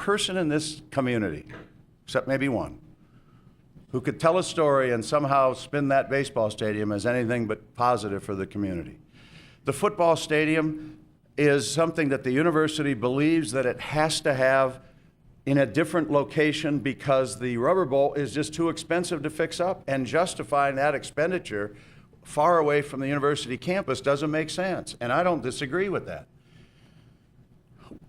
person in this community, except maybe one, who could tell a story and somehow spin that baseball stadium as anything but positive for the community. The football stadium is something that the university believes that it has to have in a different location because the rubber bowl is just too expensive to fix up, and justifying that expenditure far away from the university campus doesn't make sense, and I don't disagree with that.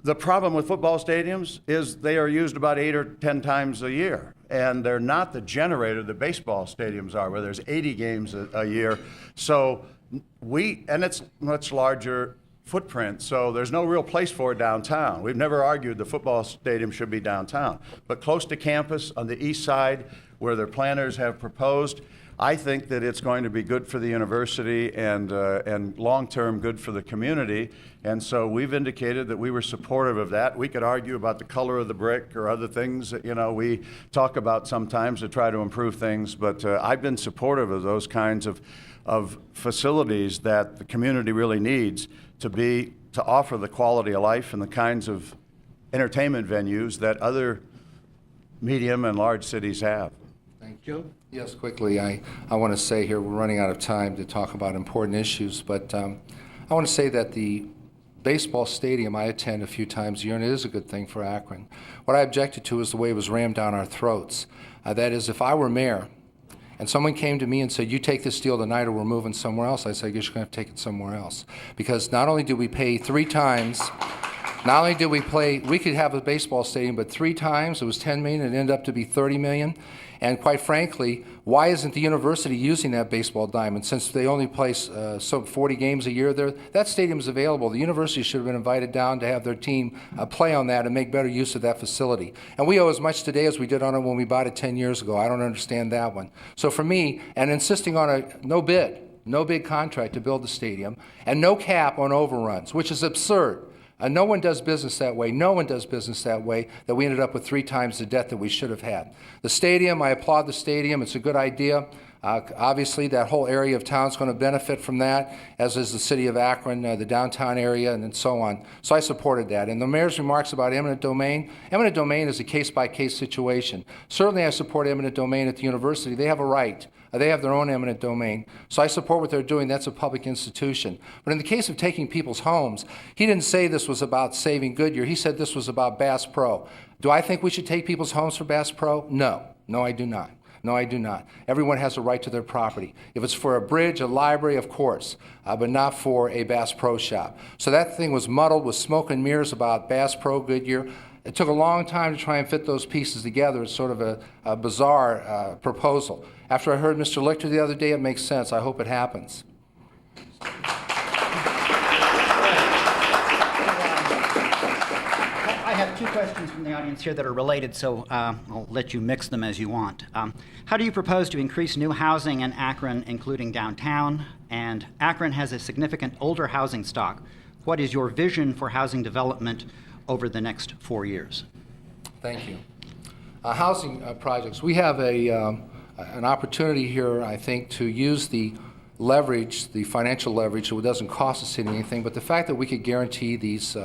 The problem with football stadiums is they are used about 8 or 10 times a year, and they're not the generator that baseball stadiums are, where there's 80 games a year. So and it's much larger footprint, so there's no real place for it downtown. We've never argued the football stadium should be downtown, but close to campus on the east side where their planners have proposed, I think that it's going to be good for the university and long-term good for the community, and so we've indicated that we were supportive of that. We could argue about the color of the brick or other things that, we talk about sometimes to try to improve things, but I've been supportive of those kinds of facilities that the community really needs to offer the quality of life and the kinds of entertainment venues that other medium and large cities have. Thank you. Yes, quickly, I want to say here, we're running out of time to talk about important issues, but I want to say that the baseball stadium I attend a few times a year, and it is a good thing for Akron. What I objected to is the way it was rammed down our throats. That is, if I were mayor, and someone came to me and said, you take this deal tonight or we're moving somewhere else, I said, I guess you're going to have to take it somewhere else. Because not only did we pay 3 times, not only did we could have a baseball stadium, but 3 times, it was $10 million, it ended up to be $30 million. And quite frankly, why isn't the university using that baseball diamond? Since they only play 40 games a year there, that stadium is available. The university should have been invited down to have their team play on that and make better use of that facility. And we owe as much today as we did on it when we bought it 10 years ago. I don't understand that one. So for me, and insisting on a no bid contract to build the stadium, and no cap on overruns, which is absurd. No one does business that way. No one does business that way, that we ended up with 3 times the debt that we should have had. The stadium, I applaud the stadium. It's a good idea. Obviously, that whole area of town is going to benefit from that, as is the city of Akron, the downtown area, and so on. So I supported that. And the mayor's remarks about eminent domain is a case-by-case situation. Certainly I support eminent domain at the university. They have a right. They have their own eminent domain. So I support what they're doing. That's a public institution. But in the case of taking people's homes, he didn't say this was about saving Goodyear. He said this was about Bass Pro. Do I think we should take people's homes for Bass Pro? No. No, I do not. No, I do not. Everyone has a right to their property. If it's for a bridge, a library, of course, but not for a Bass Pro shop. So that thing was muddled with smoke and mirrors about Bass Pro, Goodyear. It took a long time to try and fit those pieces together. It's sort of a bizarre proposal. After I heard Mr. Lichter the other day, it makes sense. I hope it happens. I have 2 questions from the audience here that are related, so I'll let you mix them as you want. How do you propose to increase new housing in Akron, including downtown? And Akron has a significant older housing stock. What is your vision for housing development over the next 4 years? Thank you. Housing projects. We have an opportunity here, I think, to use the leverage, the financial leverage, so it doesn't cost the city anything, but the fact that we could guarantee these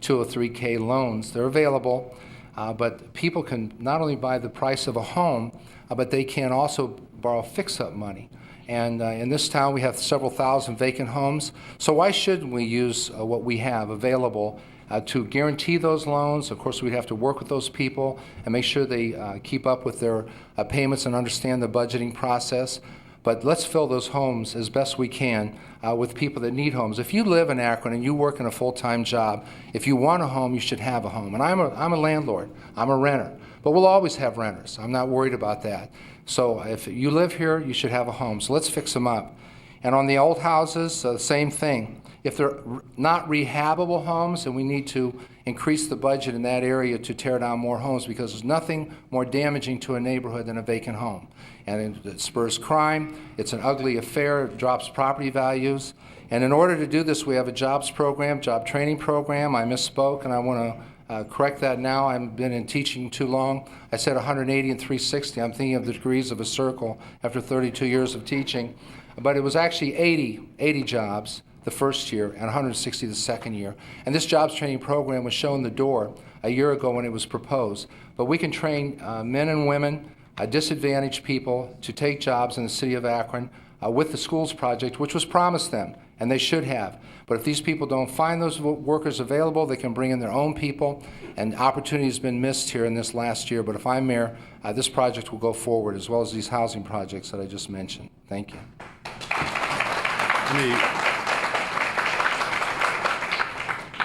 203K loans, they're available, but people can not only buy the price of a home, but they can also borrow fix-up money. And in this town, we have several thousand vacant homes, so why shouldn't we use what we have available to guarantee those loans? Of course, we'd have to work with those people and make sure they keep up with their payments and understand the budgeting process. But let's fill those homes as best we can with people that need homes. If you live in Akron and you work in a full-time job, if you want a home, you should have a home. And I'm a landlord. I'm a renter. But we'll always have renters. I'm not worried about that. So if you live here, you should have a home. So let's fix them up. And on the old houses, same thing. If they're not rehabable homes, then we need to increase the budget in that area to tear down more homes, because there's nothing more damaging to a neighborhood than a vacant home. And it spurs crime. It's an ugly affair. It drops property values. And in order to do this, we have a jobs program, job training program. I misspoke, and I want to correct that now. I've been in teaching too long. I said 180 and 360. I'm thinking of the degrees of a circle after 32 years of teaching. But it was actually 80 jobs the first year and 160 the second year. And this jobs training program was shown the door a year ago when it was proposed. But we can train men and women, disadvantaged people, to take jobs in the city of Akron with the schools project, which was promised them, and they should have. But if these people don't find those workers available, they can bring in their own people, and opportunity has been missed here in this last year. But if I'm mayor, this project will go forward, as well as these housing projects that I just mentioned. Thank you.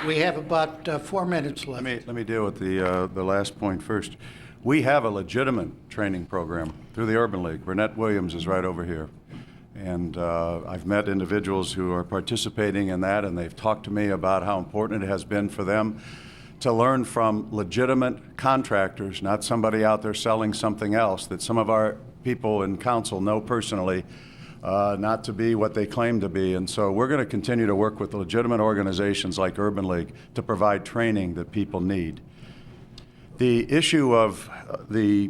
We have about 4 minutes left. Let me deal with the last point first. We have a legitimate training program through the Urban League. Burnett Williams is right over here. And I've met individuals who are participating in that, and they've talked to me about how important it has been for them to learn from legitimate contractors, not somebody out there selling something else that some of our people in council know personally not to be what they claim to be. And so we're going to continue to work with legitimate organizations like Urban League to provide training that people need. The issue of the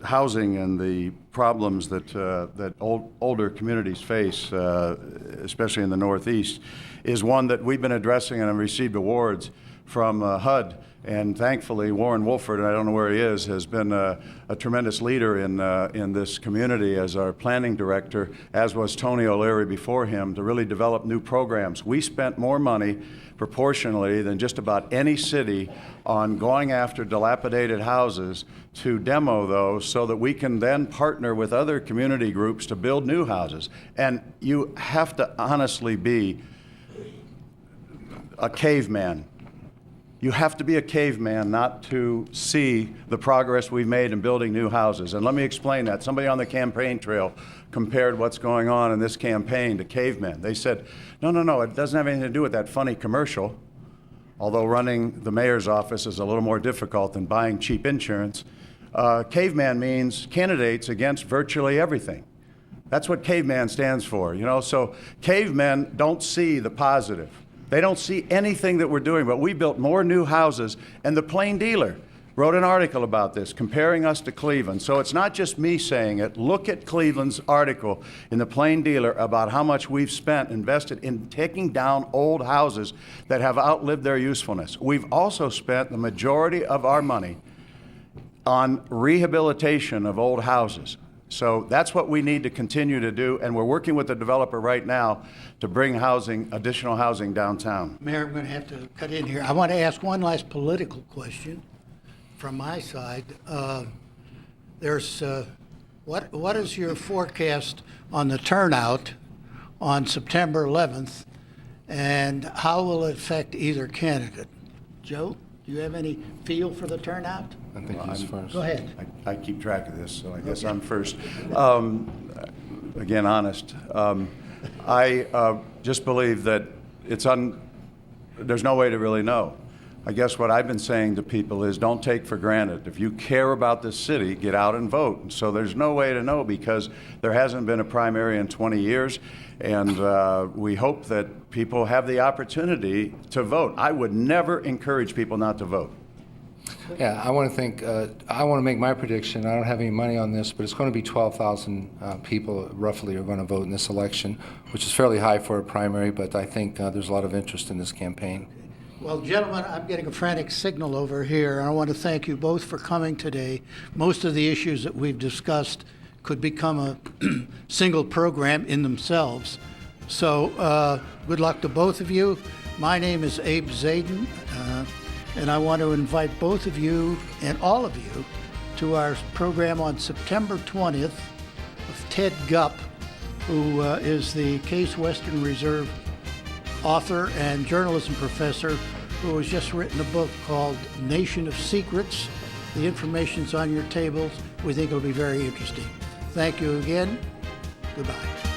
housing and the problems that older communities face, especially in the Northeast, is one that we've been addressing and have received awards from HUD. And thankfully, Warren Wolford, and I don't know where he is, has been a tremendous leader in this community as our planning director, as was Tony O'Leary before him, to really develop new programs. We spent more money proportionally than just about any city on going after dilapidated houses to demo those so that we can then partner with other community groups to build new houses. And you have to honestly be a caveman. You have to be a caveman not to see the progress we've made in building new houses. And let me explain that. Somebody on the campaign trail compared what's going on in this campaign to cavemen. They said, no, it doesn't have anything to do with that funny commercial, although running the mayor's office is a little more difficult than buying cheap insurance. Caveman means candidates against virtually everything. That's what caveman stands for, you know. So cavemen don't see the positive. They don't see anything that we're doing, but we built more new houses, and the Plain Dealer wrote an article about this, comparing us to Cleveland. So it's not just me saying it. Look at Cleveland's article in the Plain Dealer about how much we've invested in taking down old houses that have outlived their usefulness. We've also spent the majority of our money on rehabilitation of old houses. So that's what we need to continue to do, and we're working with the developer right now to bring additional housing downtown. Mayor, I'm going to have to cut in here. I want to ask one last political question from my side. What is your forecast on the turnout on September 11th, and how will it affect either candidate? Joe, do you have any feel for the turnout? I think he's first. Go ahead. I keep track of this, so I guess I'm first. Again, honest. I just believe that there's no way to really know. I guess what I've been saying to people is don't take for granted. If you care about this city, get out and vote. And so there's no way to know because there hasn't been a primary in 20 years. And we hope that people have the opportunity to vote. I would never encourage people not to vote. Yeah, I want to make my prediction. I don't have any money on this, but it's going to be 12,000 people roughly are going to vote in this election, which is fairly high for a primary, but I think there's a lot of interest in this campaign. Well, gentlemen, I'm getting a frantic signal over here, and I want to thank you both for coming today. Most of the issues that we've discussed could become a single program in themselves. So good luck to both of you. My name is Abe Zaden, and I want to invite both of you and all of you to our program on September 20th with Ted Gupp, who is the Case Western Reserve author and journalism professor who has just written a book called Nation of Secrets. The information's on your tables. We think it'll be very interesting. Thank you again. Goodbye.